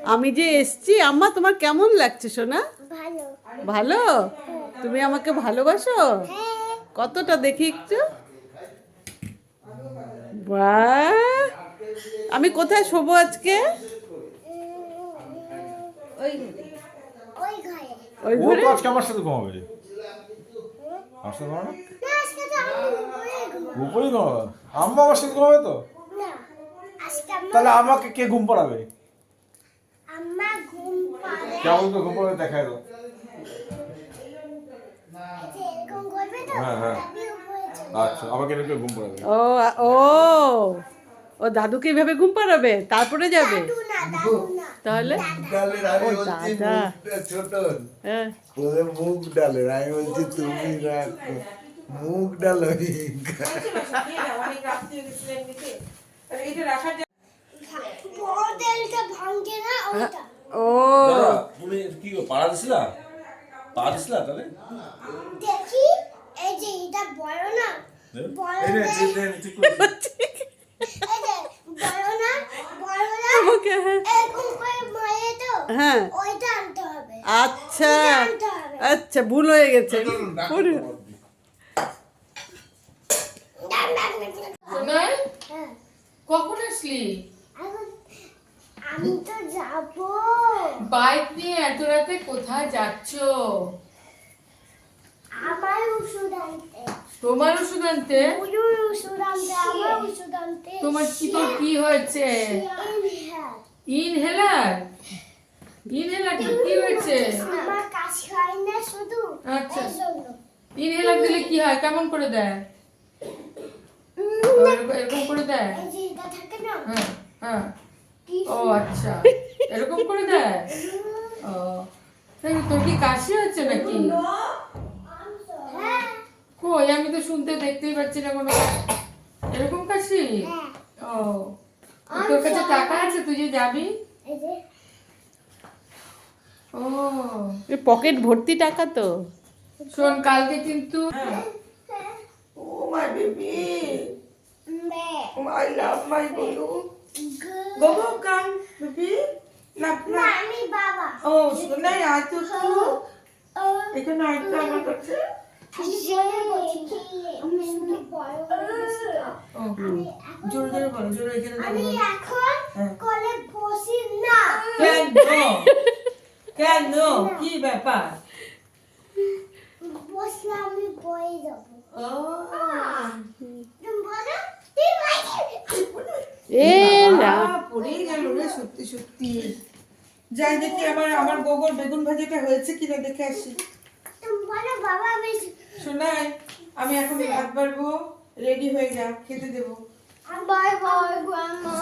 আমি যে এসছি আম্মা, তোমার কেমন লাগছে সোনা? ভালো। ভালো? তুমি আমাকে ভালোবাসো? কতটা দেখি একটু। বাহ, আমি কোথায় শোবো আজকে? ওই ঘরে। ওই ও ঘরে? তো আজকে আমার সাথে ঘুমাবে। আমার সাথে ঘুমাবে না? না, আজকে তো আমি উপরে ঘুমাবো। উপরেই ঘুমাবে? আম্মা আমার সাথে ঘুমাবে তো? না, আজকে তাহলে আমাকে কে ঘুম পাড়াবে? আম্মা ঘুম পাড়ে। কেমন তো ঘুম পাড়াবে দেখাই দাও। আচ্ছা, এরকম করবে তো? হ্যাঁ, হ্যাঁ। আমি উপরে চলে আচ্ছা, আমাকে এরকম ঘুম পাড়াবে। ও ও ও দাদুকে এইভাবে ঘুম পাড়াবে, তারপরে যাবে? দাদু না, দাদু না। তাহলে ডালের আমি ও বলছি দাদা। মুখটা ছোট, হ্যাঁ। বলে মুখ ডালের, আমি বলছি তুমি রাখো মুখ ডালো। বড় তেলটা ভাঙছে না ওইটা। ও তুমি কি পাড়া দিছিলা? পাড়া দিছিলা তাহলে? দেখি, এই যে এটা বড় না, বড় এই নে, তেল- ঠিক নে, ঠিক করেছি। এই যে বড় না, বড় না, আমাকে, হ্যাঁ। এরকম করে মারে তো, হ্যাঁ। ওইটা আনতে হবে। আচ্ছা ওইটা আনতে হবে। আচ্ছা, ভুল হয়ে গেছে। পুরো- সোনাই, হ্যাঁ, কখন আসলি? এখন আমি তো যাবো। বাইক নিয়ে এত রাতে কোথায় যাচ্ছ? আমার ওষুধ আনতে। তোমার ওষুধ আনতে? পুজোর ওষুধ আনতে, আমার ওষুধ আনতে। তোমার কি হয়েছে? ইনহেল। ইনহেলার? ইনহেলার কি হয়েছে? আমার কাজ হয় না শুধু, আচ্ছা। এই জন্য। ইনহেলার দিলে কি হয়? কেমন করে দেয়? এরকম করে দেয়? এই যে এটা থাকে না, হ্যাঁ, হ্যাঁ। কি ও আচ্ছা, এরকম করে দেয়? ও, তাই তোর কি কাশি হচ্ছে নাকি? হ্যাঁ, কই, আমি তো শুনতে দেখতেই পাচ্ছি না কোনো। এরকম কাশি? হ্যাঁ। ও, তোর কাছে টাকা আছে, তুই যে যাবি? এই যে ও, এই পকেট ভর্তি টাকা তো। শোন, কালকে কিন্তু Oh, my baby. বে Oh, I love my Golu. good. Gogo, come, baby. Nap, না, nap. আমি বাবা। Oh, শোনাই আয় তো একটু। ও এখানে আয় তো আমার কাছে। জোরে বলছি না, আমি শুধু বড় হয়ে গেছি তো। ও, আমি এখন- জোরে জোরে বলো, জোরে এখানে আমি বলো। এখন হ্যাঁ। কোলে বসি না। কেন? কেন? কি ব্যাপার? বসলে আমি বয়ে যাবো। ও, তুমি বলো, তুমি বলো। এ না, পড়েই গেল রে, সত্যি সত্যি। যাই দেখি আমার গোবর বেগুন ভাজিটা হয়েছে কিনা দেখে আসি। তুমি বলো, বাবা আমি শোনাই, আমি এখন ভাত বাড়বো, রেডি হয়ে যা, খেতে দেবো। Bye bye গ্রান্ডমা।